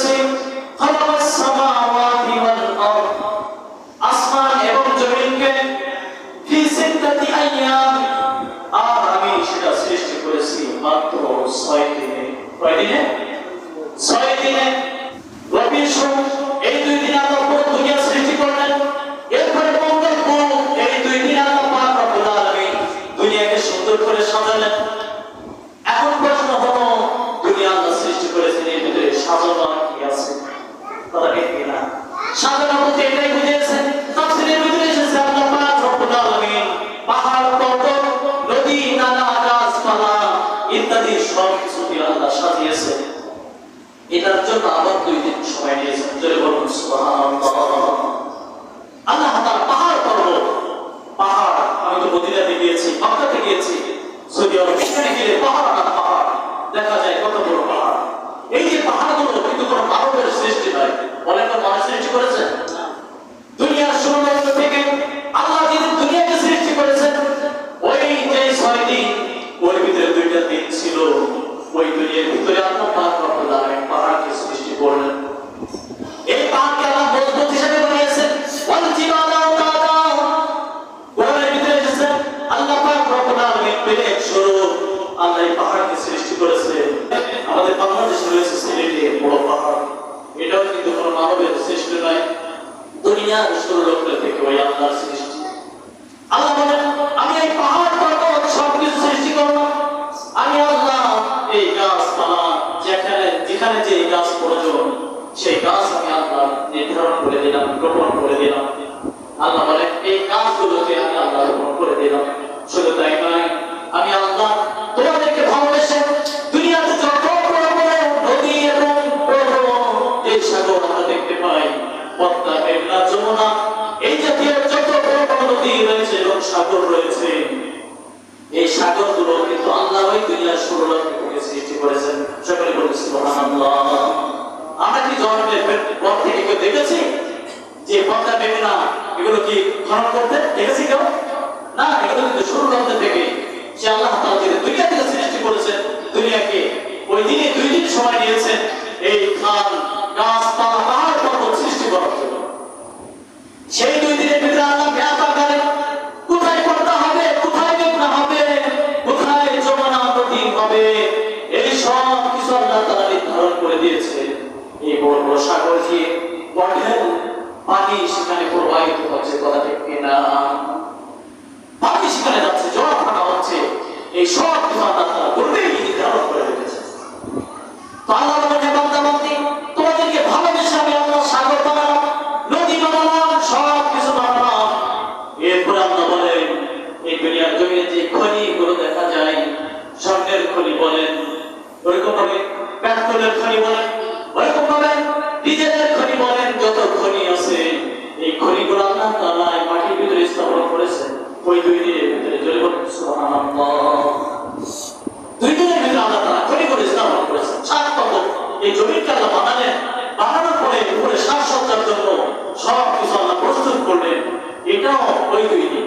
করেছি খালাকাস সামাওয়াতি ওয়াল আরদ, আসমান এবং জমিনকে ফি সিত্তাতি আইয়াম, আর আমি সেটা সৃষ্টি করেছি মাত্র 6 দিনে। কয় দিনে? 6 দিনে। রবিশুম, এই 2 দিনে আল্লাহ পুরো দুনিয়া সৃষ্টি করলেন। এরপরে মঙ্গল গ্রহ, এই 2 দিনে আল্লাহ পাক রব্বুল আলামিন দুনিয়াকে সুন্দর করে সাজালেন। এখন প্রশ্ন হলো, দুনিয়া আল্লাহ সৃষ্টি করেছেন, এর ভিতরে সাজানো কি আছে? কথা ঠিক কিনা? সাজানো বলতে এটাই বুঝিয়েছেন, তাফসীরের ভিতরে এসেছে আল্লাহ পাক রব্বুল আলামিন পাহাড়, পর্বত, নদী, নালা, গাছপালা ইত্যাদি সব কিছু দিয়ে আল্লাহ সাজিয়েছেন। এটার জন্য আবার 2 দিন সময় নিয়েছেন। জোরে বলুন সুবহানাল্লাহ। আল্লাহ তাআলা পাহাড়, পর্বত, পাহাড়, আমি তো মদিনাতে গিয়েছি, মক্কাতে গিয়েছি, সৌদি আরব, সেখানে গেলে পাহাড় আর পাহাড় দেখা যায়, কত বড় পাহাড়। এই যে পাহাড়গুলো কিন্তু কোনো মানবের সৃষ্টি নয়, বলেন তো মানুষ সৃষ্টি করেছে? দুনিয়ার শুরু থেকে আল্লাহ যিনি দুনিয়াকে সৃষ্টি করেছেন, ওই যে 6 দিন, ওর ভিতরে 2টা দিন ছিল। ওই দুনিয়ার ভিতরে আল্লাহ পাক রব্বুল আলামিন পাহাড়কে সৃষ্টি করলেন। এই পাহাড়কে আল্লাহ মজবুত হিসেবে বানিয়েছেন। ওয়াল জিবালা আওতাদা, কোরআনের ভিতরে এসেছে আল্লাহ পাক রব্বুল আলামিন বিলেক স্বরূপ আল্লাহ এই পাহাড়কে সৃষ্টি করেছে। আমাদের বাংলাদেশে রয়েছে সিলেটে বড় পাহাড়, এটাও কিন্তু কোনো মানবের সৃষ্টি নয়, দুনিয়ার শুরু লগ্ন থেকে ওই আল্লাহর সৃষ্টি। আল্লাহ বলেন, আমি এই পাহাড়, পর্বত সবকিছু সৃষ্টি করলাম। আমি আল্লাহ এই গাছপালা, যেখানে যে গাছ প্রয়োজন সেই গাছ আমি আল্লাহ নির্ধারণ করে দিলাম, রোপণ করে দিলাম। আল্লাহ বলেন, এই গাছগুলোকে আমি আল্লাহ রোপণ করে দিলাম। শুধু তাই নয়, আমি আল্লাহ তোমাদেরকে ভালোবেসে দুনিয়াতে যত বড় বড় নদী এবং বড় যে সাগর আমরা দেখতে পাই, পদ্মা, মেঘনা, যমুনা, এই জাতীয় যত বড় বড় নদী রয়েছে এবং সাগর রয়েছে, এই সাগরগুলো কিন্তু আল্লাহ ওই দুনিয়ার শুরু থেকে সৃষ্টি করেছেন। সকলে বলুন সুবহানাল্লাহ। আমরা কি জন্মের পর থেকে কেউ দেখেছি যে পদ্মা, মেঘনা এগুলো কি খনন করতে দেখেছি কেউ? না, এগুলো কিন্তু শুরু থেকে সে আল্লাহ তাআলা যে দুনিয়া থেকে সৃষ্টি করেছেন, দুনিয়াকে ওই দিনে 2 দিন সময় নিয়েছেন এই খাল, গাছপালা, পাহাড়, পর্বত সৃষ্টি করার জন্য। সেই 2 দিনের ভিতরে আল্লাহ ব্যাপার করেন কোথায় পদ্মা হবে, কোথায় মেঘনা হবে, কোথায় যমুনা নদী হবে, এই সব কিছু আল্লাহ তাআলা নির্ধারণ করে দিয়েছে। এই বড় বড় সাগর দিয়ে পানি সেখানে প্রবাহিত হচ্ছে, কথা ঠিক কিনা? পানি সেখানে যাচ্ছে, জল ভাটা হচ্ছে, এই সব কিছু আল্লাহ তাআলা পূর্বেই নির্ধারণ করে রেখেছে। তো আল্লাহ বলেন, বান্দা বান্দি, তোমাদেরকে ভালোবেসে আমি আল্লাহ সাগর বানালাম, নদী বানালাম, সব কিছু বানালাম। এরপর আল্লাহ বলেন, এই দুনিয়ার জমিনে যে খনিগুলো দেখা যায়, স্বর্ণের খনি বলেন, ওইরকম ভাবে পেট্রোলের খনি বলেন, ওইরকম ভাবে ডিজেলের খনি বলেন, যত খনি আছে এই খনিগুলো আল্লাহ তাআলা মাটির ভিতরে স্থাপন করেছেন ওই 2 দিনের ভিতরে। জোরে বলুন সুবহানাল্লাহ। 2 দিনের ভিতরে আল্লাহ তাআলা খনিগুলো স্থাপন করেছেন। 7 কদম এই জমিনকে আল্লাহ বানালেন, বানানোর পরে উপরে সাজসজ্জার জন্য সব কিছু আল্লাহ প্রস্তুত করলেন, এটাও ওই 2 দিন।